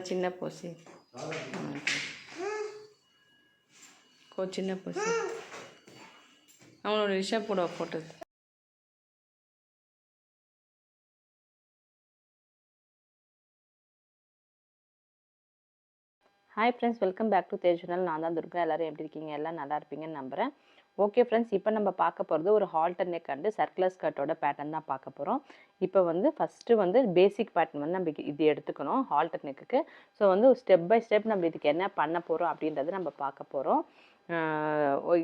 చిన్న పోసి చిన్న పోసి அவனோட ரிஷப் கூட photo. Hi friends, welcome back to Tej channel. நான் தான் துர்கா. எல்லோரும் எப்படி இருக்கீங்க? எல்லாம் நல்லா இருப்பீங்கன்னு நம்புகிறேன். ஓகே ஃப்ரெண்ட்ஸ், இப்போ நம்ம பார்க்க போகிறது ஒரு ஹால்டர் நெக் அண்டு சர்க்குலர் ஸ்கர்ட்டோட பேட்டர்ன் தான் பார்க்க போகிறோம். இப்போ வந்து ஃபஸ்ட்டு வந்து பேசிக் பேட்டர்ன் வந்து நம்ம இது எடுத்துக்கணும் ஹால்டர் நெக்குக்கு. ஸோ வந்து ஸ்டெப் பை ஸ்டெப் நம்ம இதுக்கு என்ன பண்ண போகிறோம் அப்படின்றத நம்ம பார்க்க போகிறோம்.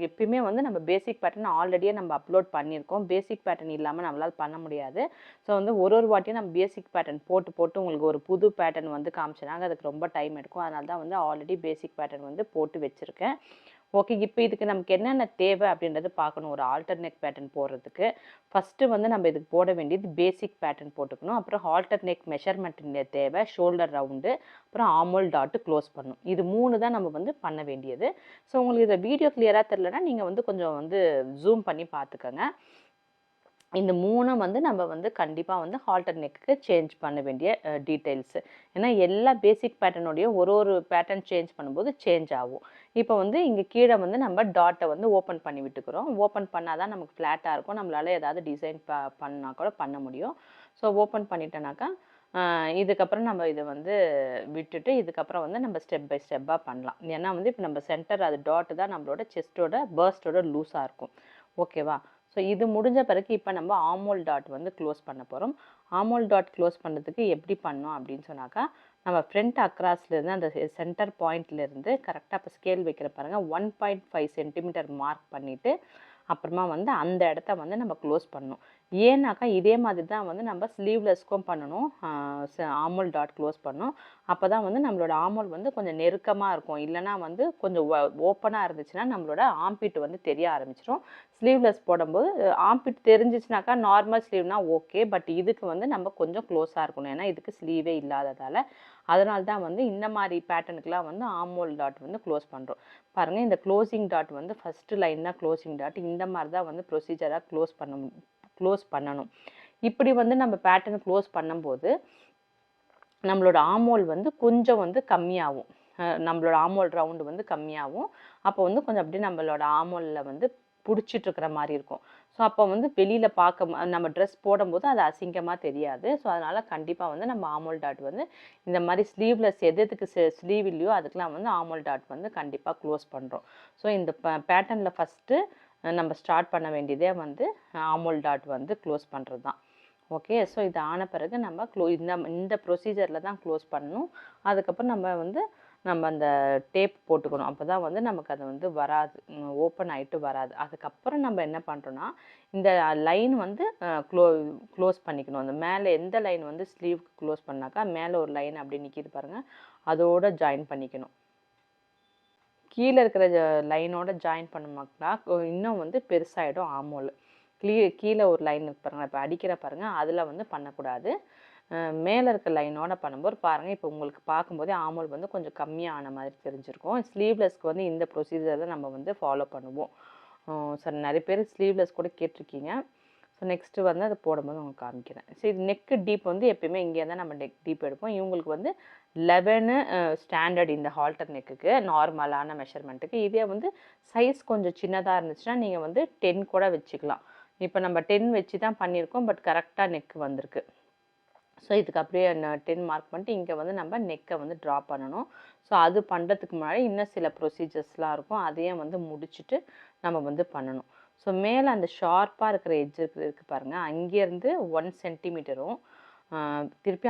எப்பயுமே வந்து நம்ம பேசிக் பேட்டர்ன் ஆல்ரெடியே நம்ம அப்லோட் பண்ணியிருக்கோம். பேசிக் பேட்டர்ன் இல்லாமல் நம்மளால் பண்ண முடியாது. ஸோ வந்து ஒரு வாட்டியும் நம்ம பேசிக் பேட்டர்ன் போட்டு உங்களுக்கு ஒரு புது பேட்டர்ன் வந்து காமிச்சினாங்க, அதுக்கு ரொம்ப டைம் எடுக்கும். அதனால தான் வந்து ஆல்ரெடி பேசிக் பேட்டர்ன் வந்து போட்டு வச்சுருக்கேன். ஓகே, இப்போ இதுக்கு நமக்கு என்னென்ன தேவை அப்படின்றது பார்க்கணும். ஒரு ஆல்டர் நெக் பேட்டர்ன் போடுறதுக்கு ஃபஸ்ட்டு வந்து நம்ம இதுக்கு போட வேண்டியது பேசிக் பேட்டர்ன் போட்டுக்கணும். அப்புறம் ஆல்டர் நெக் மெஷர்மெண்ட் தேவை, ஷோல்டர் ரவுண்டு, அப்புறம் ஆமோல் டாட்டு க்ளோஸ் பண்ணணும். இது 3 தான் நம்ம வந்து பண்ண வேண்டியது. ஸோ உங்களுக்கு இந்த வீடியோ கிளியராக தெரியலனா நீங்கள் வந்து கொஞ்சம் வந்து ஜூம் பண்ணி பார்த்துக்கோங்க. இந்த 3 வந்து நம்ம வந்து கண்டிப்பாக வந்து ஹால்டர் நெக்குக்கு சேஞ்ச் பண்ண வேண்டிய டீட்டெயில்ஸு. ஏன்னா எல்லா பேசிக் பேட்டர்னுடைய ஒரு பேட்டர்ன் சேஞ்ச் பண்ணும்போது சேஞ்ச் ஆகும். இப்போ வந்து இங்கே கீழே வந்து நம்ம டாட்டை வந்து ஓப்பன் பண்ணி விட்டுக்கிறோம். ஓப்பன் பண்ணால் தான் நமக்கு ஃப்ளாட்டாக இருக்கும். நம்மளால் ஏதாவது டிசைன் பண்ணால் கூட பண்ண முடியும். ஸோ ஓப்பன் பண்ணிட்டோன்னாக்கா இதுக்கப்புறம் நம்ம இதை வந்து விட்டுட்டு இதுக்கப்புறம் வந்து நம்ம ஸ்டெப் பை ஸ்டெப்பாக பண்ணலாம். ஏன்னா வந்து இப்போ நம்ம சென்டர் அது டாட்டு தான் நம்மளோட செஸ்ட்டோட பர்ஸ்டோட லூஸாக இருக்கும். ஓகேவா? ஸோ இது முடிஞ்ச பிறகு இப்போ நம்ம ஆமோல் டாட் வந்து க்ளோஸ் பண்ண போகிறோம். ஆமோல் டாட் க்ளோஸ் பண்ணுறதுக்கு எப்படி பண்ணோம் அப்படின்னு சொன்னாக்கா, நம்ம ஃப்ரண்ட் அக்ராஸ்லேருந்து அந்த சென்டர் பாயிண்ட்லேருந்து கரெக்டாக இப்போ ஸ்கேல் வைக்கிற பாருங்கள் 1.5 சென்டிமீட்டர் மார்க் பண்ணிவிட்டு அப்புறமா வந்து அந்த இடத்த வந்து நம்ம க்ளோஸ் பண்ணணும். ஏன்னாக்கா இதே மாதிரி தான் வந்து நம்ம ஸ்லீவ்லெஸ்க்கும் பண்ணணும். ஆமோல் டாட் க்ளோஸ் பண்ணணும். அப்போ தான் வந்து நம்மளோட ஆமோல் வந்து கொஞ்சம் நெருக்கமாக இருக்கும். இல்லைனா வந்து கொஞ்சம் ஓப்பனாக இருந்துச்சுன்னா நம்மளோட ஆம்பிட் வந்து தெரிய ஆரம்பிச்சிடும். ஸ்லீவ்லெஸ் போடும்போது ஆம்பிட் தெரிஞ்சிச்சுனாக்கா நார்மல் ஸ்லீவ்னா ஓகே. பட் இதுக்கு வந்து நம்ம கொஞ்சம் க்ளோஸாக இருக்கணும். ஏன்னா இதுக்கு ஸ்லீவே இல்லாததால். அதனால தான் வந்து இந்த மாதிரி பேட்டர்னுக்கெலாம் வந்து ஆமோல் டாட் வந்து க்ளோஸ் பண்ணுறோம். பாருங்கள், இந்த க்ளோசிங் டாட் வந்து ஃபஸ்ட்டு லைன் தான் க்ளோசிங் டாட். இந்த மாதிரி தான் வந்து ப்ரொசீஜராக க்ளோஸ் பண்ணணும். இப்படி வந்து நம்ம பேட்டர்ன் க்ளோஸ் பண்ணும்போது நம்மளோட ஆமோல் வந்து கொஞ்சம் வந்து கம்மியாகும். நம்மளோட ஆமோல் ரவுண்டு வந்து கம்மியாகும். அப்போ வந்து கொஞ்சம் அப்படியே நம்மளோட ஆமோலில் வந்து பிடிச்சிட்ருக்கிற மாதிரி இருக்கும். ஸோ அப்போ வந்து வெளியில் நம்ம ட்ரெஸ் போடும்போது அது அசிங்கமாக தெரியாது. ஸோ அதனால் கண்டிப்பாக வந்து நம்ம ஆமோல் டாட் வந்து இந்த மாதிரி ஸ்லீவ்லெஸ் எதுக்கு ஸ்லீவ் இல்லையோ அதுக்கெலாம் வந்து ஆமோல் டாட் வந்து கண்டிப்பாக க்ளோஸ் பண்ணுறோம். ஸோ இந்த பேட்டர்னில் ஃபஸ்ட்டு நம்ம ஸ்டார்ட் பண்ண வேண்டியதே வந்து ஆமோல் டாட் வந்து க்ளோஸ் பண்ணுறது தான். ஓகே, ஸோ இது ஆன பிறகு நம்ம இந்த ப்ரொசீஜரில் தான் க்ளோஸ் பண்ணணும். அதுக்கப்புறம் நம்ம அந்த டேப் போட்டுக்கணும். அப்போ தான் வந்து நமக்கு அது வந்து வராது, ஓப்பன் ஆகிட்டு வராது. அதுக்கப்புறம் நம்ம என்ன பண்ணுறோன்னா இந்த லைன் வந்து க்ளோஸ் பண்ணிக்கணும். அந்த மேலே எந்த லைன் வந்து ஸ்லீவ்க்கு க்ளோஸ் பண்ணாக்கா மேலே ஒரு லைன் அப்படி நிற்கிது பாருங்கள், அதோடு ஜாயின் பண்ணிக்கணும். கீழே இருக்கிற லைனோட ஜாயின் பண்ணோம்னா இன்னும் வந்து பெருசாகிடும் ஆமோல். கீழே ஒரு லைன் இருக்கு பாருங்கள், இப்போ அடிக்கிற பாருங்கள், அதில் வந்து பண்ணக்கூடாது. மேலே இருக்க லைனோட பண்ணும்போது பாருங்கள், இப்போ உங்களுக்கு பார்க்கும்போதே ஆமோல் வந்து கொஞ்சம் கம்மியான மாதிரி தெரிஞ்சிருக்கும். ஸ்லீவ்லெஸ்க்கு வந்து இந்த ப்ரொசீஜர் தான் நம்ம வந்து ஃபாலோ பண்ணுவோம். சார் நிறைய பேர் ஸ்லீவ்லெஸ் கூட கேட்டிருக்கீங்க. ஸோ நெக்ஸ்ட்டு வந்து அதை போடும்போது உங்களுக்கு காமிக்கிறேன். ஸோ இது நெக்கு டீப் வந்து எப்பயுமே இங்கே தான் நம்ம நெக் டீப் எடுப்போம். இவங்களுக்கு வந்து 11 ஸ்டாண்டர்ட் இந்த ஹால்டர் நெக்குக்கு நார்மலான மெஷர்மெண்ட்டுக்கு. இதே வந்து சைஸ் கொஞ்சம் சின்னதாக இருந்துச்சுன்னா நீங்கள் வந்து 10 கூட வச்சுக்கலாம். இப்போ நம்ம 10 வச்சு தான் பண்ணியிருக்கோம். பட் கரெக்டாக நெக்கு வந்திருக்கு. ஸோ இதுக்கு அப்படியே 10 மார்க் பண்ணிட்டு இங்கே வந்து நம்ம நெக்கை வந்து ட்ரா பண்ணணும். ஸோ அது பண்ணுறதுக்கு முன்னாடி இன்னும் சில ப்ரொசீஜர்ஸ்லாம் இருக்கும். அதையும் வந்து முடிச்சுட்டு நம்ம வந்து பண்ணணும். ஸோ மேலே அந்த ஷார்ப்பாக இருக்கிற எட்ஜ் இருக்குது பாருங்கள், அங்கேருந்து 1 சென்டிமீட்டரும் திருப்பி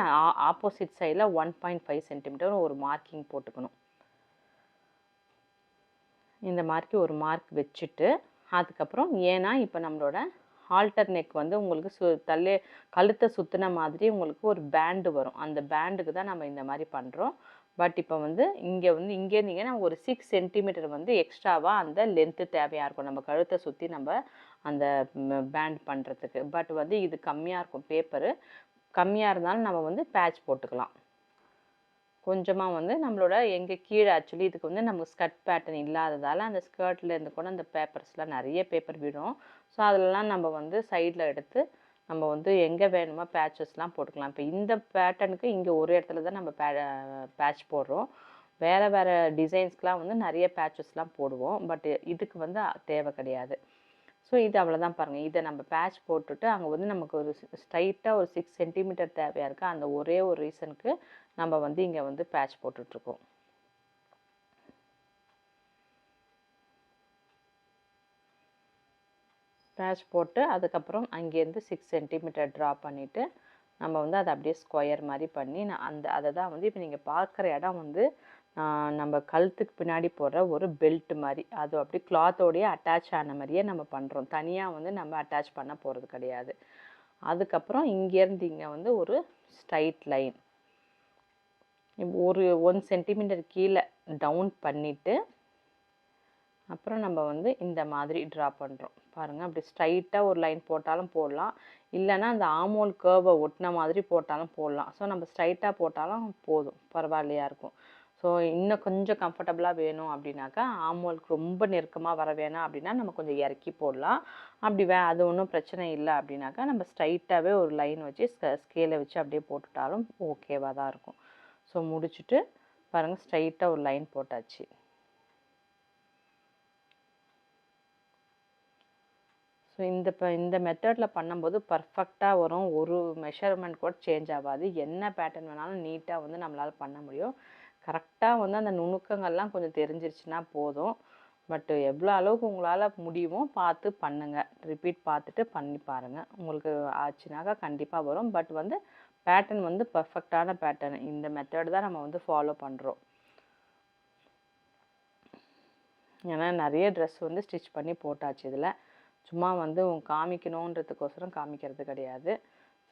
ஆப்போசிட் சைடில் 1.5 சென்டிமீட்டரும் ஒரு மார்க்கிங் போட்டுக்கணும். இந்த மாதிரி ஒரு மார்க் வச்சுட்டு அதுக்கப்புறம் ஏன்னா இப்போ நம்மளோட ஆல்டர் நெக் வந்து உங்களுக்கு கழுத்தை சுற்றின மாதிரி உங்களுக்கு ஒரு பேண்டு வரும். அந்த பேண்டுக்கு தான் நம்ம இந்த மாதிரி பண்ணுறோம். பட் இப்போ வந்து இங்கேருந்தீங்கன்னா ஒரு 6 சென்டிமீட்டர் வந்து எக்ஸ்ட்ராவாக அந்த லென்த்து தேவையாக இருக்கும் நம்ம கழுத்தை சுற்றி நம்ம அந்த பேண்ட் பண்ணுறதுக்கு. பட் வந்து இது கம்மியாக இருக்கும், பேப்பரு கம்மியாக இருந்தாலும் நம்ம வந்து பேட்ச் போட்டுக்கலாம். கொஞ்சமாக வந்து நம்மளோட கீழே ஆக்சுவலி இதுக்கு வந்து நமக்கு ஸ்கர்ட் பேட்டர்ன் இல்லாததால் அந்த ஸ்கர்ட்லேருந்து கூட அந்த பேப்பர்ஸ்லாம் நிறைய பேப்பர் விடும். ஸோ அதிலலாம் நம்ம வந்து சைடில் எடுத்து நம்ம வந்து எங்கே வேணுமோ பேட்சஸ்லாம் போட்டுக்கலாம். இப்போ இந்த பேட்டர்னுக்கு இங்கே ஒரு இடத்துல தான் நம்ம பேட்ச் போடுறோம். வேறு வேறு டிசைன்ஸ்க்கெலாம் வந்து நிறைய பேட்சஸ்லாம் போடுவோம். பட் இதுக்கு வந்து தேவை கிடையாது. ஸோ இது அவ்வளோதான் பாருங்கள். இதை நம்ம பேட்ச் போட்டுட்டு அங்கே வந்து நமக்கு ஒரு ஸ்ட்ரைட்டாக ஒரு 6 சென்டிமீட்டர் தேவையாக இருக்குது. அந்த ஒரே ஒரு ரீசனுக்கு நம்ம வந்து இங்கே வந்து பேட்ச் போட்டுட்ருக்கோம். பேட்ச் போட்டு அதுக்கப்புறம் அங்கேருந்து 6 சென்டிமீட்டர் ட்ரா பண்ணிவிட்டு நம்ம வந்து அதை அப்படியே ஸ்கொயர் மாதிரி பண்ணி அதை தான் வந்து இப்போ நீங்கள் பார்க்குற இடம் வந்து நம்ம கழுத்துக்கு பின்னாடி போடுற ஒரு பெல்ட் மாதிரி, அது அப்படி கிளாத்தோடையே அட்டாச் ஆன மாதிரியே நம்ம பண்ணுறோம். தனியாக வந்து நம்ம அட்டாச் பண்ண போகிறது கிடையாது. அதுக்கப்புறம் இங்கேருந்து இங்கே வந்து ஒரு ஸ்ட்ரைட் லைன் ஒரு 1 சென்டிமீட்டர் கீழே டவுன் பண்ணிவிட்டு அப்புறம் நம்ம வந்து இந்த மாதிரி ட்ரா பண்ணுறோம் பாருங்கள். அப்படி ஸ்ட்ரைட்டாக ஒரு லைன் போட்டாலும் போடலாம், இல்லைன்னா அந்த ஆமோல் கர்வை ஒட்டின மாதிரி போட்டாலும் போடலாம். ஸோ நம்ம ஸ்ட்ரைட்டாக போட்டாலும் போதும், பரவாயில்லையா இருக்கும். ஸோ இன்னும் கொஞ்சம் கம்ஃபர்டபுளாக வேணும் அப்படின்னாக்கா, ஆமோலுக்கு ரொம்ப நெருக்கமாக வர வேணாம் அப்படின்னா நம்ம கொஞ்சம் இறக்கி போடலாம். அப்படி அது ஒன்றும் பிரச்சனை இல்லை அப்படின்னாக்கா நம்ம ஸ்ட்ரைட்டாகவே ஒரு லைன் வச்சு ஸ்கேலை வச்சு அப்படியே போட்டுட்டாலும் ஓகேவாக தான் இருக்கும். ஸோ முடிச்சுட்டு பாருங்கள், ஸ்ட்ரைட்டாக ஒரு லைன் போட்டாச்சு. ஸோ இந்த மெத்தடில் பண்ணும்போது பர்ஃபெக்டாக வரும். ஒரு மெஷர்மெண்ட் கூட சேஞ்ச் ஆகாது. என்ன பேட்டர்ன் வேணாலும் நீட்டாக வந்து நம்மளால் பண்ண முடியும். கரெக்டாக வந்து அந்த நுணுக்கங்கள்லாம் கொஞ்சம் தெரிஞ்சிருச்சுன்னா போதும். பட் எவ்வளோ அளவுக்கு உங்களால் முடியுமோ பார்த்து பண்ணுங்கள். ரிப்பீட் பார்த்துட்டு பண்ணி பாருங்கள். உங்களுக்கு ஆச்சுனாக்கா கண்டிப்பாக வரும். பட் வந்து பேட்டர்ன் வந்து பர்ஃபெக்டான பேட்டர்ன். இந்த மெத்தட் தான் நம்ம வந்து ஃபாலோ பண்ணுறோம். ஏன்னா நிறைய ட்ரெஸ் வந்து ஸ்டிச் பண்ணி போட்டாச்சு. இதில் சும்மா வந்து காமிக்கணுன்றதுக்கோசரம் காமிக்கிறது கிடையாது.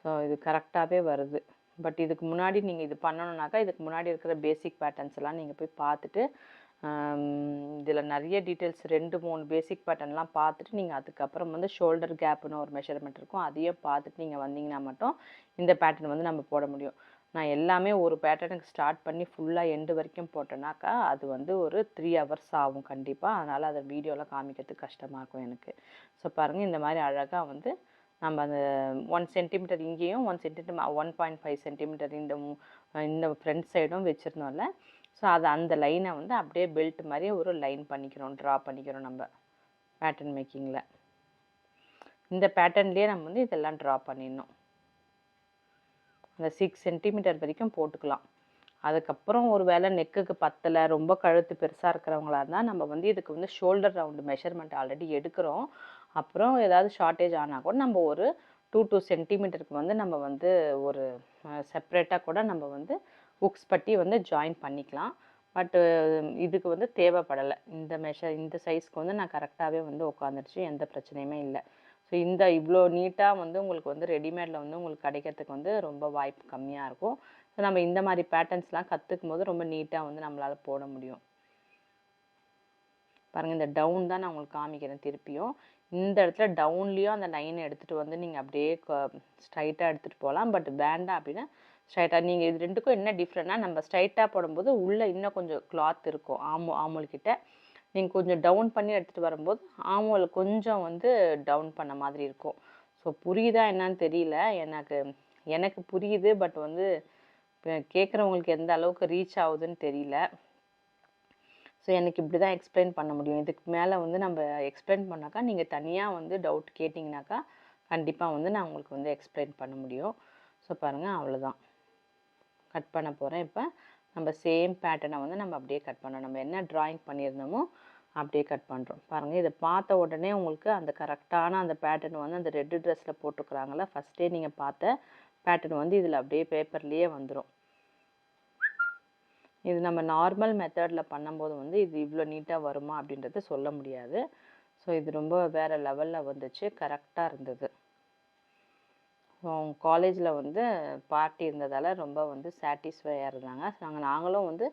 ஸோ இது கரெக்டாகவே வருது. பட் இதுக்கு முன்னாடி நீங்கள் இது பண்ணணுன்னாக்கா இதுக்கு முன்னாடி இருக்கிற பேசிக் பேட்டர்ன்ஸ் எல்லாம் நீங்கள் போய் பார்த்துட்டு இதில் நிறைய டீட்டெயில்ஸ் 2-3 பேசிக் பேட்டர்ன்லாம் பார்த்துட்டு நீங்கள் அதுக்கப்புறம் வந்து ஷோல்டர் கேப்புன்னு ஒரு மெஷர்மெண்ட் இருக்கும், அதையும் பார்த்துட்டு நீங்கள் வந்தீங்கன்னா மட்டும் இந்த பேட்டர்ன் வந்து நம்ம போட முடியும். நான் எல்லாமே ஒரு பேட்டர்னுக்கு ஸ்டார்ட் பண்ணி ஃபுல்லாக எண்டு வரைக்கும் போட்டேனாக்கா அது வந்து ஒரு 3 ஹவர்ஸ் ஆகும் கண்டிப்பாக. அதனால் அதை வீடியோவில் காமிக்கிறதுக்கு கஷ்டமாக இருக்கும் எனக்கு. ஸோ பாருங்கள், இந்த மாதிரி அழகாக வந்து நம்ம அந்த 1 சென்டிமீட்டர் இங்கேயும் 1 சென்டிமீட்டர் 1.5 சென்டிமீட்டர் இந்த ஃப்ரண்ட் சைடும் வச்சுருந்தோம்ல. ஸோ அந்த லைனை வந்து அப்படியே பெல்ட் மாதிரி ஒரு லைன் பண்ணிக்கிறோம், ட்ரா பண்ணிக்கிறோம் நம்ம பேட்டர்ன் மேக்கிங்கில். இந்த பேட்டர்ன்லேயே நம்ம வந்து இதெல்லாம் ட்ரா பண்ணிடணும். அந்த 6 சென்டிமீட்டர் வரைக்கும் போட்டுக்கலாம். அதுக்கப்புறம் ஒரு வேளை நெக்குக்கு பத்தலை, ரொம்ப கழுத்து பெருசாக இருக்கிறவங்களா இருந்தால் நம்ம வந்து இதுக்கு வந்து ஷோல்டர் ரவுண்டு மெஷர்மெண்ட் ஆல்ரெடி எடுக்கிறோம். அப்புறம் ஏதாவது ஷார்ட்டேஜ் ஆனால் கூட நம்ம ஒரு 2 சென்டிமீட்டருக்கு வந்து நம்ம வந்து ஒரு செப்ரேட்டாக கூட நம்ம வந்து ஹுக்ஸ் பட்டி வந்து ஜாயின் பண்ணிக்கலாம். பட்டு இதுக்கு வந்து தேவைப்படலை. இந்த சைஸ்க்கு வந்து நான் கரெக்டாகவே வந்து உட்காந்துருச்சு, எந்த பிரச்சனையுமே இல்லை. ஸோ இவ்வளோ நீட்டாக வந்து உங்களுக்கு வந்து ரெடிமேடில் வந்து உங்களுக்கு கிடைக்கிறதுக்கு வந்து ரொம்ப வாய்ப்பு கம்மியாக இருக்கும். ஸோ நம்ம இந்த மாதிரி பேட்டர்ன்ஸ்லாம் கற்றுக்கும் போது ரொம்ப நீட்டாக வந்து நம்மளால் போட முடியும். பாருங்கள், இந்த டவுன் தான் நான் உங்களுக்கு காமிக்கிறேன் திருப்பியும். இந்த இடத்துல டவுன்லேயும் அந்த லைனை எடுத்துகிட்டு வந்து நீங்கள் அப்படியே ஸ்ட்ரைட்டாக எடுத்துகிட்டு போகலாம். பட் வேண்டாம் அப்படின்னா ஸ்ட்ரைட்டாக நீங்கள் இது ரெண்டுக்கும் என்ன டிஃப்ரெண்ட்னா, நம்ம ஸ்ட்ரைட்டாக போடும்போது உள்ளே இன்னும் கொஞ்சம் கிளாத் இருக்கும் ஆமோல்கிட்ட. நீங்கள் கொஞ்சம் டவுன் பண்ணி எடுத்துகிட்டு வரும்போது ஆமோல் கொஞ்சம் வந்து டவுன் பண்ண மாதிரி இருக்கும். ஸோ புரியுதா என்னன்னு தெரியல, எனக்கு புரியுது. பட் வந்து கேட்குறவங்களுக்கு எந்த அளவுக்கு ரீச் ஆகுதுன்னு தெரியல. ஸோ எனக்கு இப்படி தான் எக்ஸ்பிளைன் பண்ண முடியும். இதுக்கு மேலே வந்து நம்ம எக்ஸ்பிளைன் பண்ணாக்கா நீங்கள் தனியாக வந்து டவுட் கேட்டிங்கனாக்கா கண்டிப்பாக வந்து நான் உங்களுக்கு வந்து எக்ஸ்பிளைன் பண்ண முடியும். ஸோ பாருங்கள், அவ்வளோதான். கட் பண்ண போகிறேன். இப்போ நம்ம சேம் பேட்டர்னை வந்து நம்ம அப்படியே கட் பண்ணோம். நம்ம என்ன ட்ராயிங் பண்ணியிருந்தோமோ அப்படியே கட் பண்ணுறோம். பாருங்கள், இதை பார்த்த உடனே உங்களுக்கு அந்த கரெக்டான அந்த பேட்டர்ன் வந்து அந்த ரெட்டு ட்ரெஸ்ஸில் போட்டுக்கிறாங்கள, ஃபஸ்ட்டே நீங்கள் பார்த்த பேட்டர்ன் வந்து இதில் அப்படியே பேப்பர்லேயே வந்துடும். இது நம்ம நார்மல் மெத்தடில் பண்ணும்போது வந்து இது இவ்வளோ நீட்டாக வருமா அப்படின்றத சொல்ல முடியாது. ஸோ இது ரொம்ப வேறு லெவலில் வந்துச்சு, கரெக்டாக இருந்தது. காலேஜில் வந்து பார்ட்டி இருந்ததால் ரொம்ப வந்து சாட்டிஸ்ஃபையாக இருந்தாங்க. நாங்களும் வந்து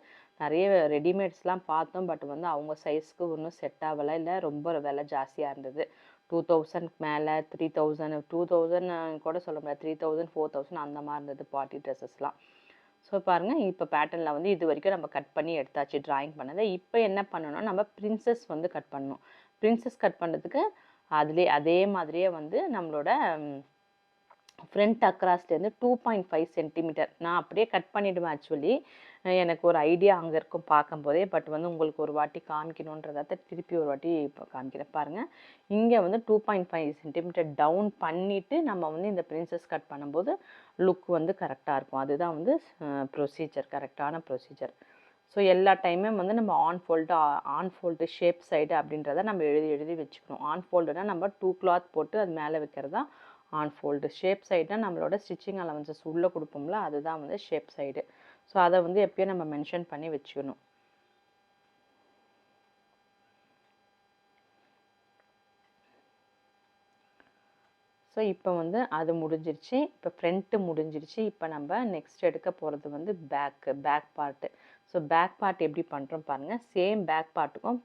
நிறைய ரெடிமேட்ஸ்லாம் பார்த்தோம். பட் வந்து அவங்க சைஸ்க்கு ஒன்றும் செட் ஆகலை, இல்லை ரொம்ப விலை ஜாஸ்தியாக இருந்தது. 2000 மேலே 3000 2000 கூட சொல்ல முடியாது, 3000 4000 அந்த மாதிரி இருந்தது பார்ட்டி ட்ரெஸ்ஸஸ்லாம். ஸோ பாருங்கள், இப்போ பேட்டர்னில் வந்து இது வரைக்கும் நம்ம கட் பண்ணி எடுத்தாச்சு ட்ராயிங் பண்ணதை. இப்போ என்ன பண்ணணும்னா நம்ம பிரின்சஸ் வந்து கட் பண்ணணும். பிரின்சஸ் கட் பண்ணுறதுக்கு அதே மாதிரியே வந்து நம்மளோட ஃப்ரண்ட் அக்ராஸ்லேருந்து 2.5 சென்டிமீட்டர் நான் அப்படியே கட் பண்ணிவிடுவேன். ஆக்சுவலி எனக்கு ஒரு ஐடியா அங்கே இருக்கும் பார்க்கும்போதே. பட் வந்து உங்களுக்கு ஒரு வாட்டி காமிக்கணுன்றதை திருப்பி ஒரு வாட்டி இப்போ காமிக்கிறேன் பாருங்கள். இங்கே வந்து 2.5 சென்டிமீட்டர் டவுன் பண்ணிவிட்டு நம்ம வந்து இந்த பிரின்சஸ் கட் பண்ணும்போது லுக் வந்து கரெக்டாக இருக்கும். அதுதான் வந்து ப்ரொசீஜர், கரெக்டான ப்ரொசீஜர். ஸோ எல்லா டைமே வந்து நம்ம ஆன் ஃபோல்டு ஷேப் சைடு அப்படின்றத நம்ம எழுதி வச்சுக்கணும். ஆன் ஃபோல்டுனா நம்ம 2 கிளாத் போட்டு அது மேலே வைக்கிறது தான் ஆன் ஃபோல்டு. ஷேப் சைடுனா நம்மளோட ஸ்டிச்சிங் அலவன்சஸ் உள்ளே கொடுப்போம்ல, அதுதான் வந்து ஷேப் சைடு. ஸோ அதை வந்து எப்பயும் நம்ம மென்ஷன் பண்ணி வச்சுக்கணும். ஸோ இப்போ வந்து அது முடிஞ்சிருச்சு. இப்போ ஃப்ரண்ட்டு முடிஞ்சிருச்சு. இப்போ நம்ம நெக்ஸ்ட் எடுக்க போகிறது வந்து back part. So back part எப்படி பண்ணுறோம் பாருங்கள். சேம் பேக் பார்ட்டுக்கும்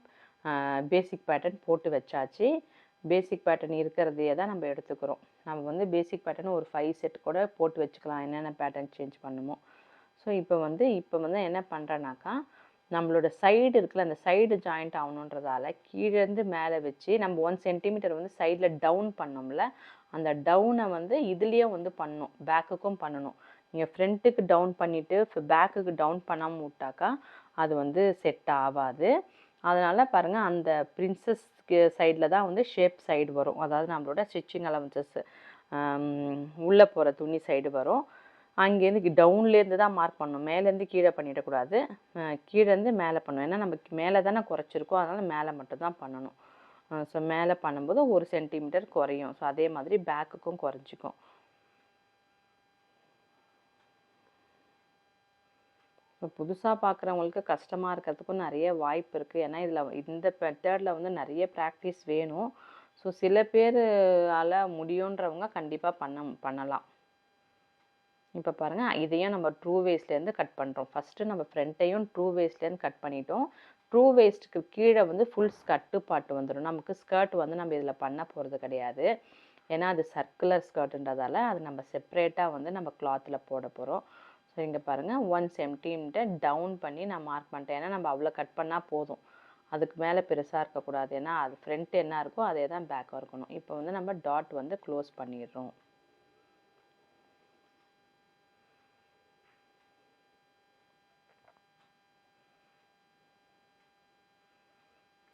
பேசிக் பேட்டர்ன் போட்டு வச்சாச்சு. பேசிக் பேட்டர்ன் இருக்கிறதையே தான் நம்ம எடுத்துக்கிறோம். நம்ம வந்து பேசிக் பேட்டர்ன் ஒரு 5 செட் கூட போட்டு வச்சுக்கலாம், என்னென்ன பேட்டர்ன் சேஞ்ச் பண்ணுமோ. ஸோ இப்போ வந்து என்ன பண்ணுறேன்னாக்கா, நம்மளோட சைடு இருக்குல்ல, அந்த சைடு ஜாயிண்ட் ஆகணுன்றதால கீழேருந்து மேலே வச்சு நம்ம 1 சென்டிமீட்டர் வந்து சைடில் டவுன் பண்ணோம்ல, அந்த டவுனை வந்து இதுலேயே வந்து பண்ணணும், பேக்குக்கும் பண்ணணும். நீங்கள் ஃப்ரண்ட்டுக்கு டவுன் பண்ணிவிட்டு பேக்குக்கு டவுன் பண்ணாமல் விட்டாக்கா அது வந்து செட் ஆகாது. அதனால் பாருங்கள், அந்த பிரின்சஸ் சைடில் தான் வந்து ஷேப் சைடு வரும். அதாவது நம்மளோட ஸ்டிச்சிங் அலவன்சஸ் உள்ளே போகிற துணி சைடு வரும். அங்கேருந்து டவுன்லேருந்து தான் மார்க் பண்ணணும், மேலேருந்து கீழே பண்ணிடக்கூடாது. கீழேருந்து மேலே பண்ணணும். ஏன்னா நம்ம மேலே தானே குறைச்சிருக்கோம், அதனால் மேலே மட்டும் தான் பண்ணணும். ஸோ மேலே பண்ணும்போது 1 சென்டிமீட்டர் குறையும். ஸோ அதே மாதிரி பேக்குக்கும் குறைஞ்சிக்கும். இப்போ புதுசாக பார்க்குறவங்களுக்கு கஷ்டமாக இருக்கிறதுக்கும் நிறைய வாய்ப்பு இருக்குது. ஏன்னா இந்த மெத்தடில் வந்து நிறைய ப்ராக்டிஸ் வேணும். ஸோ சில பேரால் முடியுன்றவங்க கண்டிப்பாக பண்ணலாம். இப்போ பாருங்கள், இதையும் நம்ம ட்ரூ வேஸ்ட்லேருந்து கட் பண்ணுறோம். ஃபஸ்ட்டு நம்ம ஃப்ரண்ட்டையும் ட்ரூ வேஸ்ட்லேருந்து கட் பண்ணிட்டோம். ட்ரூ வேஸ்ட்டுக்கு கீழே வந்து ஃபுல் ஸ்கர்ட்டு வந்துடும். நமக்கு ஸ்கர்ட் வந்து நம்ம இதில் பண்ண போகிறது கிடையாது. ஏன்னா அது சர்க்குலர் ஸ்கர்ட்டுன்றதால அது நம்ம செப்ரேட்டாக வந்து நம்ம கிளாத்தில் போட போகிறோம். ஸோ இங்கே பாருங்கள், 1 சென்டிமீட்டர் டவுன் பண்ணி நான் மார்க் பண்ணிட்டேன். ஏன்னா நம்ம அவ்வளோ கட் பண்ணால் போதும், அதுக்கு மேலே பெருசாக இருக்கக்கூடாது. ஏன்னா அது ஃப்ரண்ட் என்ன இருக்கோ அதே தான் பேக்காக இருக்கணும். இப்போ வந்து நம்ம டாட் வந்து க்ளோஸ் பண்ணிடுறோம்.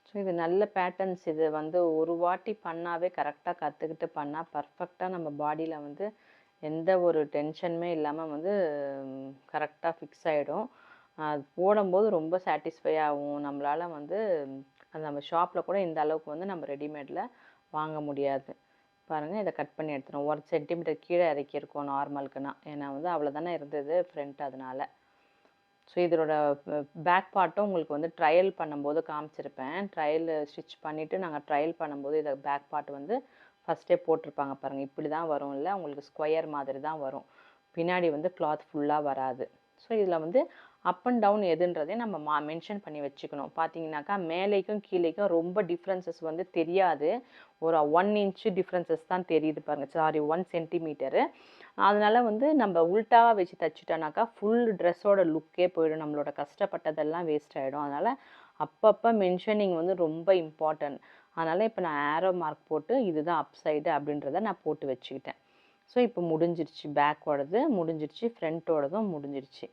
ஸோ இது நல்ல பேட்டர்ன்ஸ். இது வந்து ஒரு வாட்டி பண்ணாவே கரெக்டாக கற்றுக்கிட்டு பண்ணால் பர்ஃபெக்டாக நம்ம பாடியில் வந்து எந்த ஒரு டென்ஷனுமே இல்லாமல் வந்து கரெக்டாக ஃபிக்ஸ் ஆகிடும். அது போடும்போது ரொம்ப சாட்டிஸ்ஃபை ஆகும். நம்மளால் வந்து அது நம்ம ஷாப்பில் கூட இந்த அளவுக்கு வந்து நம்ம ரெடிமேடில் வாங்க முடியாது. பாருங்கள், இதை கட் பண்ணி எடுத்துடும். 1 சென்டிமீட்டர் கீழே இறக்கியிருக்கோம் நார்மலுக்குன்னா. ஏன்னா வந்து அவ்வளோ தானே இருந்தது ஃப்ரண்ட், அதனால். ஸோ இதோட பேக் பார்ட்டும் உங்களுக்கு வந்து ட்ரையல் பண்ணும்போது காமிச்சிருப்பேன். ட்ரையல் ஸ்டிச் பண்ணிவிட்டு நாங்கள் ட்ரையல் பண்ணும்போது இதை பேக் பார்ட் வந்து ஃபஸ்ட்டே போட்டிருப்பாங்க பாருங்கள். இப்படி தான் வரும், இல்லை உங்களுக்கு ஸ்கொயர் மாதிரி தான் வரும். பின்னாடி வந்து கிளாத் ஃபுல்லாக வராது. ஸோ இதில் வந்து அப் அண்ட் டவுன் எதுன்றதையும் நம்ம மென்ஷன் பண்ணி வச்சுக்கணும். பார்த்தீங்கன்னாக்கா மேலேக்கும் கீழேக்கும் ரொம்ப டிஃப்ரென்சஸ் வந்து தெரியாது. ஒரு 1 இன்ச்சு டிஃப்ரென்சஸ் தான் தெரியுது பாருங்கள். Sorry, 1 centimetre. அதனால் வந்து நம்ம உல்ட்டாவாக வச்சு தைச்சிட்டோன்னாக்கா ஃபுல் ட்ரெஸ்ஸோட லுக்கே போயிடும், நம்மளோட கஷ்டப்பட்டதெல்லாம் வேஸ்ட் ஆகிடும். அதனால் அப்பப்போ மென்ஷனிங் வந்து ரொம்ப இம்பார்ட்டன்ட். அதனால் இப்போ நான் ஆரோ மார்க் போட்டு இதுதான் அப் சைடு அப்படின்றத நான் போட்டு வச்சுக்கிட்டேன். ஸோ இப்போ முடிஞ்சிருச்சு, பேக்கோடது முடிஞ்சிருச்சு, ஃப்ரண்ட்டோடதும் முடிஞ்சிருச்சு.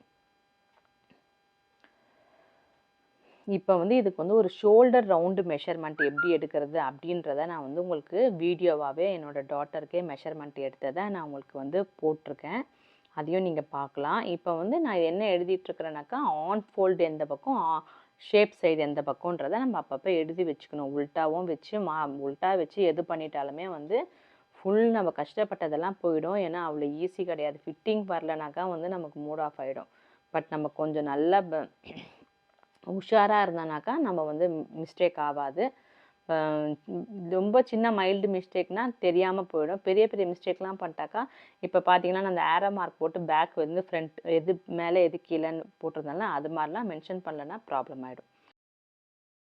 இப்போ வந்து இதுக்கு வந்து ஒரு ஷோல்டர் ரவுண்டு மெஷர்மெண்ட் எப்படி எடுக்கிறது அப்படின்றத நான் வந்து உங்களுக்கு வீடியோவாகவே என்னோடய டாட்டருக்கே மெஷர்மெண்ட் எடுத்ததை நான் உங்களுக்கு வந்து போட்டிருக்கேன். அதையும் நீங்கள் பார்க்கலாம். இப்போ வந்து நான் என்ன எழுதிட்டுருக்கிறேன்னாக்கா, ஆன் ஃபோல்டு எந்த பக்கம், ஷேப் சைடு எந்த பக்கம்ன்றதை நம்ம அப்பப்போ எழுதி வச்சுக்கணும். உல்ட்டாவும் வச்சு உல்ட்டா வச்சு எது பண்ணிட்டாலுமே வந்து ஃபுல் நம்ம கஷ்டப்பட்டதெல்லாம் போயிடும். ஏன்னா அவ்வளோ ஈஸி கிடையாது. ஃபிட்டிங் வரலனாக்கா வந்து நமக்கு மூட் ஆஃப் ஆகிடும். பட் நம்ம கொஞ்சம் நல்லா உஷாராக இருந்தோனாக்கா நம்ம வந்து மிஸ்டேக் ஆகாது. ரொம்ப சின்ன மைல்டு மிஸ்டேக்னால் தெரியாமல் போயிடும். பெரிய பெரிய மிஸ்டேக்லாம் பண்ணிட்டாக்கா, இப்போ பார்த்தீங்கன்னா நான் அந்த ஆரோ மார்க் போட்டு பேக் வந்து ஃப்ரண்ட் எது மேலே எது கீழேன்னு போட்டிருந்தாலும் அது மாதிரிலாம் மென்ஷன் பண்ணலன்னா ப்ராப்ளம் ஆகிடும்.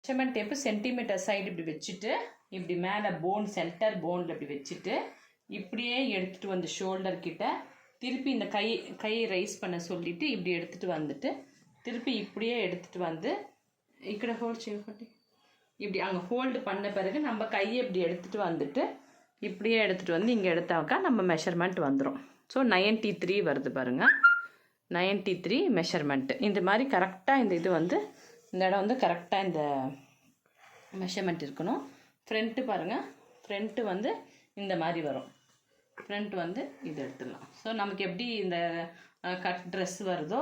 மெஷர்மெண்ட் டேப்பு சென்டிமீட்டர் சைடு இப்படி வச்சுட்டு, இப்படி மேலே போன் சென்டர் போனில் இப்படி வச்சுட்டு இப்படியே எடுத்துகிட்டு வந்து ஷோல்டர் கிட்ட திருப்பி இந்த கை ரைஸ் பண்ண சொல்லிவிட்டு இப்படி எடுத்துகிட்டு வந்துட்டு திருப்பி இப்படியே எடுத்துகிட்டு வந்து ఇక్కడ ஹோல்ட் செய்யப்பட்டு இப்படி அங்கே ஹோல்டு பண்ண பிறகு நம்ம கையை இப்படி எடுத்துகிட்டு வந்துட்டு இப்படியே எடுத்துகிட்டு வந்து இங்கே எடுத்தாக்கா நம்ம மெஷர்மெண்ட் வந்துடும். ஸோ 93 வருது பாருங்கள், 93 மெஷர்மெண்ட்டு. இந்த மாதிரி கரெக்டாக இந்த இது வந்து இந்த இடம் வந்து கரெக்டாக இந்த மெஷர்மெண்ட் இருக்கணும். ஃப்ரண்ட்டு பாருங்கள், ஃப்ரண்ட்டு வந்து இந்த மாதிரி வரும். ஃப்ரண்ட் வந்து இது எடுத்துடலாம். ஸோ நமக்கு எப்படி இந்த கட் ட்ரெஸ் வருதோ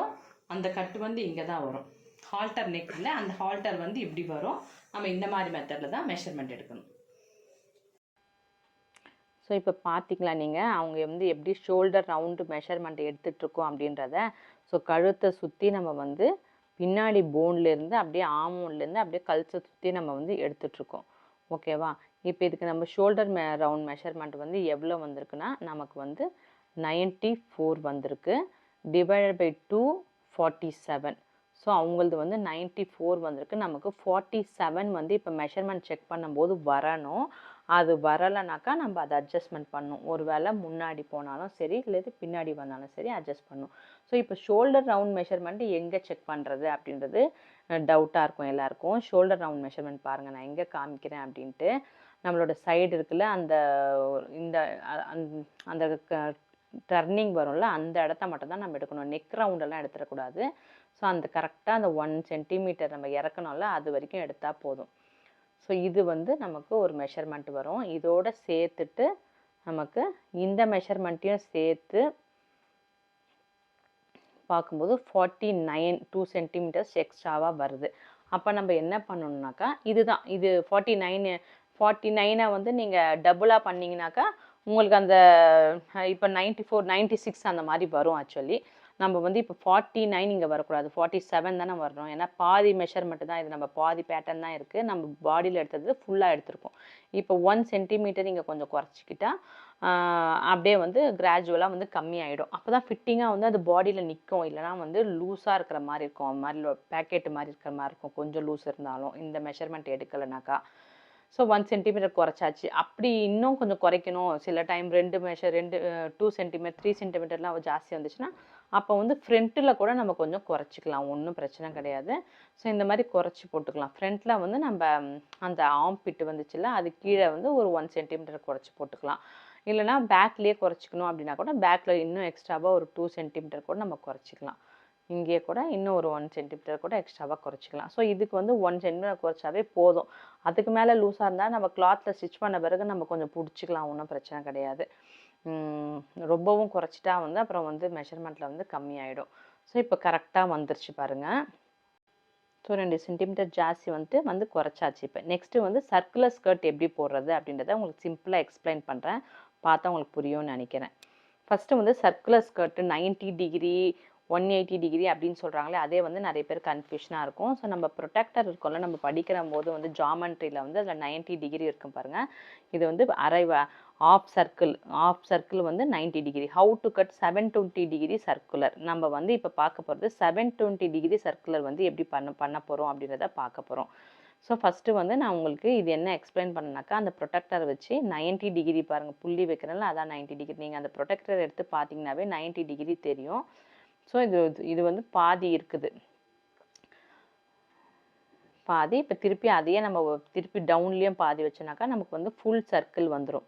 அந்த கட்டு வந்து இங்கே தான் வரும். ஹால்டர் நெக்கில் அந்த ஹால்டர் வந்து இப்படி வரும். நம்ம இந்த மாதிரி மெத்தடில் தான் மெஷர்மெண்ட் எடுக்கணும். ஸோ இப்போ பார்த்திங்களா நீங்கள் அவங்க வந்து எப்படி ஷோல்டர் ரவுண்டு மெஷர்மெண்ட் எடுத்துகிட்ருக்கோம் அப்படின்றத. ஸோ கழுத்தை சுற்றி நம்ம வந்து பின்னாடி போன்லேருந்து அப்படியே ஆமோன்லேருந்து அப்படியே கழுத்தை சுற்றி நம்ம வந்து எடுத்துகிட்ருக்கோம். ஓகேவா? இப்போ இதுக்கு நம்ம ஷோல்டர் ரவுண்ட் மெஷர்மெண்ட் வந்து எவ்வளோ வந்திருக்குன்னா நமக்கு வந்து 94 வந்திருக்கு. Divided by 2 47. ஸோ அவங்களது வந்து 94 வந்திருக்கு. நமக்கு 47 வந்து இப்போ மெஷர்மெண்ட் செக் பண்ணும்போது வரணும். அது வரலைனாக்கா நம்ம அதை அட்ஜஸ்ட்மெண்ட் பண்ணணும். ஒரு வேளை முன்னாடி போனாலும் சரி, இல்லை பின்னாடி வந்தாலும் சரி அட்ஜஸ்ட் பண்ணணும். ஸோ இப்போ ஷோல்டர் ரவுண்ட் மெஷர்மெண்ட் எங்கே செக் பண்ணுறது அப்படின்றது டவுட்டாக இருக்கும் எல்லாருக்கும். ஷோல்டர் ரவுண்ட் மெஷர்மெண்ட் பாருங்கள், நான் எங்கே காமிக்கிறேன் அப்படின்ட்டு. நம்மளோட சைடு இருக்குல்ல, அந்த இந்த அந்த டர்னிங் வரும்ல, அந்த இடத்த மட்டும் தான் நம்ம எடுக்கணும். நெக் ரவுண்டெல்லாம் எடுத்துடக்கூடாது. ஸோ அந்த கரெக்டாக அந்த 1 சென்டிமீட்டர் நம்ம இறக்கணும்ல, அது வரைக்கும் எடுத்தால் போதும். ஸோ இது வந்து நமக்கு ஒரு மெஷர்மெண்ட் வரும். இதோட சேர்த்துட்டு நமக்கு இந்த மெஷர்மெண்ட்டையும் சேர்த்து பார்க்கும்போது 49 2 சென்டிமீட்டர்ஸ் எக்ஸ்ட்ராவாக வருது. அப்போ நம்ம என்ன பண்ணணுன்னாக்கா, இதுதான் இது 49 வந்து நீங்கள் டபுளாக பண்ணிங்கனாக்கா உங்களுக்கு அந்த இப்போ 94 96 அந்த மாதிரி வரும். ஆக்சுவலி நம்ம வந்து இப்போ 49 இங்கே வரக்கூடாது, 47 தானே வரணும். ஏன்னா பாதி மெஷர்மெண்ட்டு தான் இது, நம்ம பாதி பேட்டர்ன் தான் இருக்குது. நம்ம பாடியில் எடுத்தது ஃபுல்லாக எடுத்திருக்கோம். இப்போ 1 சென்டிமீட்டர் இங்கே கொஞ்சம் குறைச்சிக்கிட்டா அப்படியே வந்து கிராஜுவலாக வந்து கம்மியாயிடும். அப்போ தான் ஃபிட்டிங்காக வந்து அது பாடியில் நிற்கும். இல்லைனா வந்து லூஸாக இருக்கிற மாதிரி இருக்கும், அது மாதிரி பேக்கெட்டு மாதிரி இருக்கிற மாதிரி இருக்கும் கொஞ்சம் லூஸ் இருந்தாலும், இந்த மெஷர்மெண்ட் எடுக்கலைனாக்கா. ஸோ 1 சென்டிமீட்டர் குறைச்சாச்சு. அப்படி இன்னும் கொஞ்சம் குறைக்கணும், சில டைம் 2 சென்டிமீட்டர் 3 சென்டிமீட்டர்லாம் ஜாஸ்தி வந்துச்சுன்னா அப்போ வந்து ஃப்ரண்ட்டில் கூட நம்ம கொஞ்சம் குறைச்சிக்கலாம், ஒன்றும் பிரச்சனை கிடையாது. ஸோ இந்த மாதிரி குறைச்சி போட்டுக்கலாம். ஃப்ரண்ட்டில் வந்து நம்ம அந்த ஆம் பிட்டு வந்துச்சுல்ல, அது கீழே வந்து ஒரு 1 சென்டிமீட்டர் குறைச்சி போட்டுக்கலாம். இல்லைனா பேக்லேயே குறைச்சிக்கணும் அப்படின்னா கூட பேக்கில் இன்னும் எக்ஸ்ட்ராவாக ஒரு 2 சென்டிமீட்டர் கூட நம்ம குறைச்சிக்கலாம். இங்கே கூட இன்னும் ஒரு 1 சென்டிமீட்டர் கூட எக்ஸ்ட்ராவாக குறைச்சிக்கலாம். ஸோ இதுக்கு வந்து 1 சென்டிமீட்டர் குறைச்சாவே போதும். அதுக்கு மேலே லூஸாக இருந்தால் நம்ம கிளாத்தில் ஸ்டிச் பண்ண பிறகு நம்ம கொஞ்சம் பிடிச்சிக்கலாம், ஒன்றும் பிரச்சனை கிடையாது. ரொம்பவும் குறைச்சிட்டா வந்து அப்புறம் வந்து மெஷர்மெண்ட்டில் வந்து கம்மியாயிடும். ஸோ இப்போ கரெக்டாக வந்துருச்சு பாருங்கள். ஸோ 2 சென்டிமீட்டர் ஜாஸ்தி வந்து குறைச்சாச்சு. இப்போ நெக்ஸ்ட்டு வந்து சர்க்குலர் ஸ்கர்ட் எப்படி போடுறது அப்படின்றத உங்களுக்கு சிம்பிளாக எக்ஸ்பிளைன் பண்ணுறேன், பார்த்தா உங்களுக்கு புரியும்னு நினைக்கிறேன். ஃபஸ்ட்டு வந்து சர்க்குலர் ஸ்கர்ட்டு 90 டிகிரி 180 டிகிரி அப்படின்னு சொல்கிறாங்களே, அதே வந்து நிறைய பேர் கன்ஃபியூஷனாக இருக்கும். ஸோ நம்ம ப்ரொடெக்டர் இருக்கோம்ல, நம்ம படிக்கிற போது வந்து ஜாமெண்ட்ரியில் வந்து அதில் 90 டிகிரி இருக்கும் பாருங்கள். இது வந்து ஆஃப் சர்க்கிள் வந்து 90 degree. How to cut 720 degree circular. நம்ம வந்து இப்போ பார்க்க போகிறது 720 டிகிரி சர்க்குலர் வந்து எப்படி பண்ண போகிறோம் அப்படின்றத பார்க்க போகிறோம். ஸோ ஃபஸ்ட்டு வந்து நான் உங்களுக்கு இது என்ன எக்ஸ்பிளைன் பண்ணேனாக்கா, அந்த ப்ரொடெக்டர் வச்சு 90 டிகிரி பாருங்கள், புள்ளி வைக்கிறனால அதான் 90 டிகிரி. நீங்கள் அந்த ப்ரொடெக்டர் எடுத்து பார்த்தீங்கன்னாவே 90 டிகிரி தெரியும். ஸோ இது வந்து பாதி இருக்குது, பாதி. இப்போ திருப்பி அதையே நம்ம திருப்பி டவுன்லேயும் பாதி வச்சோனாக்கா நமக்கு வந்து ஃபுல் சர்க்கிள் வந்துடும்,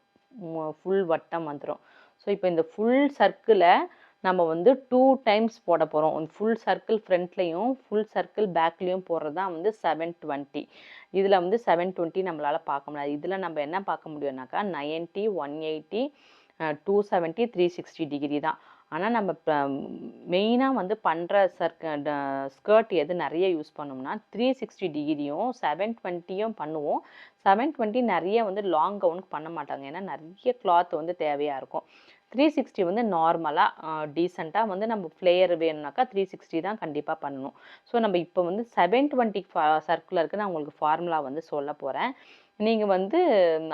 ஃபுல் வட்டம் வந்துடும். ஸோ இப்போ இந்த ஃபுல் சர்க்கிளை நம்ம வந்து 2 டைம்ஸ் போட போகிறோம். ஃபுல் சர்க்கிள் ஃப்ரண்ட்லேயும் ஃபுல் சர்க்கிள் பேக்லேயும் போடுறது தான் வந்து 720. இதில் வந்து 720 நம்மளால் பார்க்க முடியாது. இதில் நம்ம என்ன பார்க்க முடியும்னாக்கா 90 180 270 360 டிகிரி தான். ஆனால் நம்ம மெயினாக வந்து பண்ணுற ஸ்கர்ட் எது நிறைய யூஸ் பண்ணோம்னா 360 டிகிரியும் 720யும் பண்ணுவோம். 720 நிறைய வந்து லாங் கவுனுக்கு பண்ண மாட்டாங்க, ஏன்னா நிறைய கிளாத் வந்து தேவையாக இருக்கும். 360 வந்து நார்மலாக டீசெண்டாக வந்து நம்ம ஃப்ளேயர் வேணும்னாக்கா 360 தான் கண்டிப்பாக பண்ணணும். ஸோ நம்ம இப்போ வந்து 720 சர்க்குலருக்கு நான் உங்களுக்கு ஃபார்முலா வந்து சொல்ல போகிறேன். நீங்கள் வந்து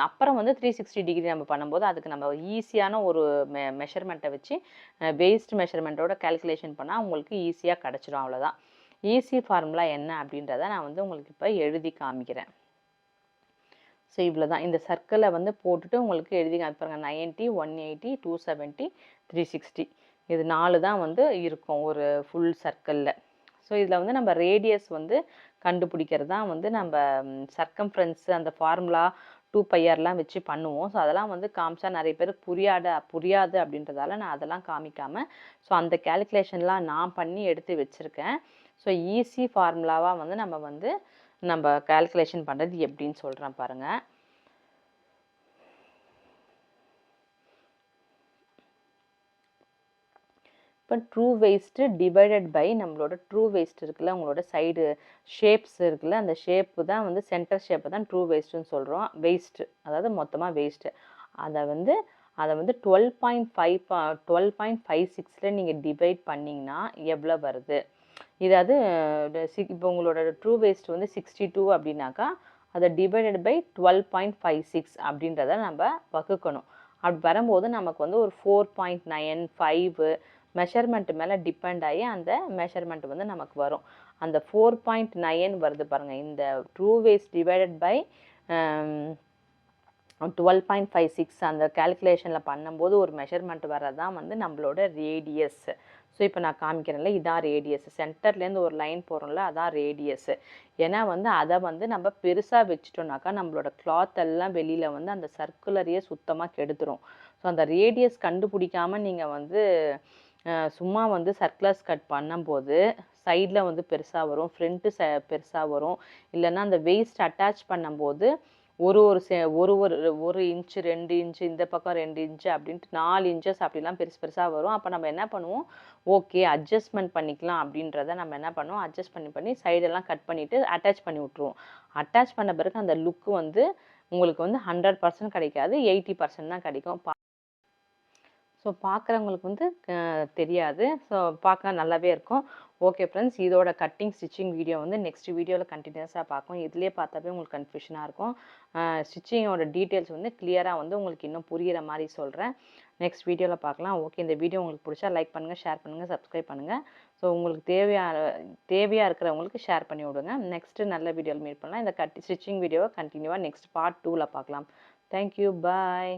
அப்புறம் வந்து 360 டிகிரி நம்ம பண்ணும்போது அதுக்கு நம்ம ஈஸியான ஒரு மெஷர்மெண்ட்டை வச்சு வேஸ்ட் மெஷர்மெண்ட்டோட கேல்குலேஷன் பண்ணால் உங்களுக்கு ஈஸியாக கிடச்சிடும், அவ்வளோதான். ஈஸி ஃபார்முலா என்ன அப்படின்றத நான் வந்து உங்களுக்கு இப்போ எழுதி காமிக்கிறேன். ஸோ இவ்வளோ தான். இந்த சர்க்கிளை வந்து போட்டுட்டு உங்களுக்கு எழுதி காமிப்பாங்க. 90 180 270 360 இது 4 தான் வந்து இருக்கும் ஒரு ஃபுல் சர்க்கிளில். ஸோ இதில் வந்து நம்ம ரேடியஸ் வந்து கண்டுபிடிக்கிறது தான் வந்து நம்ம சர்க்கம்ஃபரன்ஸ் அந்த ஃபார்முலா 2 பையர்லாம் வச்சு பண்ணுவோம். ஸோ அதெல்லாம் வந்து காமிச்சா நிறைய பேருக்கு புரியாது அப்படின்றதால நான் அதெல்லாம் காமிக்காமல் ஸோ அந்த கேல்குலேஷன்லாம் நான் பண்ணி எடுத்து வச்சுருக்கேன். ஸோ ஈஸி ஃபார்முலாவாக வந்து நம்ம கால்குலேஷன் பண்ணுறது எப்படின்னு சொல்கிறேன் பாருங்கள். இப்போ ட்ரூ வேஸ்ட்டு டிவைடட் பை நம்மளோட ட்ரூ வேஸ்ட் இருக்குல்ல, உங்களோட சைடு ஷேப்ஸ் இருக்குல்ல, அந்த ஷேப்பு தான் வந்து சென்டர் ஷேப்பை தான் ட்ரூ வேஸ்ட்டுன்னு சொல்கிறோம். வேஸ்ட்டு அதாவது மொத்தமாக வேஸ்ட்டு அதை வந்து 12.56 நீங்கள் டிவைட் பண்ணிங்கன்னா எவ்வளோ வருது? இதாவது இப்போ உங்களோட ட்ரூ வேஸ்ட் வந்து 62 அப்படின்னாக்கா அதை டிவைடட் பை 12.56 அப்படின்றத நம்ம வகுக்கணும். அப்படி வரும்போது நமக்கு வந்து ஒரு 4.95 மெஷர்மெண்ட் மேலே டிபெண்ட் ஆகி அந்த மெஷர்மெண்ட் வந்து நமக்கு வரும். அந்த 4.9 வருது பாருங்கள். இந்த ட்ரூ வேஸ்ட் டிவைடட் பை 12.56 அந்த கால்குலேஷனில் பண்ணும்போது ஒரு மெஷர்மெண்ட் வர்றதான் வந்து நம்மளோட ரேடியஸ். ஸோ இப்போ நான் காமிக்கிறேன்ல, இதான் ரேடியஸ். சென்டர்லேருந்து ஒரு லைன் போகிறோம்ல, அதான் ரேடியஸ். ஏன்னா வந்து அதை வந்து நம்ம பெருசாக வச்சுட்டோம்னாக்கா நம்மளோட கிளாத் எல்லாம் வெளியில் வந்து அந்த சர்க்குலரையே சுத்தமாக கெடுத்துரும். ஸோ அந்த ரேடியஸ் கண்டுபிடிக்காமல் நீங்கள் வந்து சும்மா வந்து சர்க்குலர் கட் பண்ணும்போது சைடில் வந்து பெருசாக வரும், ஃப்ரண்ட்டு பெருசாக வரும். இல்லைன்னா அந்த வேஸ்ட் அட்டாச் பண்ணும்போது ஒரு ஒரு இன்ச்சு 2 இன்ச்சு இந்த பக்கம் 2 இன்ச்சு அப்படின்ட்டு 4 இன்ச்சஸ் அப்படிலாம் பெருசாக வரும். அப்போ நம்ம என்ன பண்ணுவோம், ஓகே அட்ஜஸ்ட்மெண்ட் பண்ணிக்கலாம் அப்படின்றத நம்ம என்ன பண்ணுவோம், அட்ஜஸ்ட் பண்ணி சைடெல்லாம் கட் பண்ணிவிட்டு அட்டாச் பண்ணி விட்ருவோம். அட்டாச் பண்ண பிறகு அந்த லுக்கு வந்து உங்களுக்கு வந்து 100% கிடைக்காது, 80% தான் கிடைக்கும். ஸோ பார்க்குறவங்களுக்கு வந்து தெரியாது. ஸோ பார்க்க நல்லாவே இருக்கும். ஓகே ஃப்ரெண்ட்ஸ், இதோட கட்டிங் ஸ்டிச்சிங் வீடியோ வந்து நெக்ஸ்ட் வீடியோவில் கண்டினியூஸாக பார்க்கும். இதுலேயே பார்த்தாவே உங்களுக்கு கன்ஃபியூஷனாக இருக்கும். ஸ்டிச்சிங்கோட டீட்டெயில்ஸ் வந்து கிளியராக வந்து உங்களுக்கு இன்னும் புரிகிற மாதிரி சொல்கிறேன். நெக்ஸ்ட் வீடியோவில் பார்க்கலாம். ஓகே, இந்த வீடியோ உங்களுக்கு பிடிச்சா லைக் பண்ணுங்கள், ஷேர் பண்ணுங்கள், சப்ஸ்கிரைப் பண்ணுங்கள். ஸோ உங்களுக்கு தேவையாக இருக்கிறவங்களுக்கு ஷேர் பண்ணி விடுங்க. நெக்ஸ்ட்டு நல்ல வீடியோவில் மீட் பண்ணலாம். இந்த ஸ்டிச்சிங் வீடியோவை கண்டினியூவாக நெக்ஸ்ட் பார்ட் 2ல் பார்க்கலாம். தேங்க்யூ, பாய்.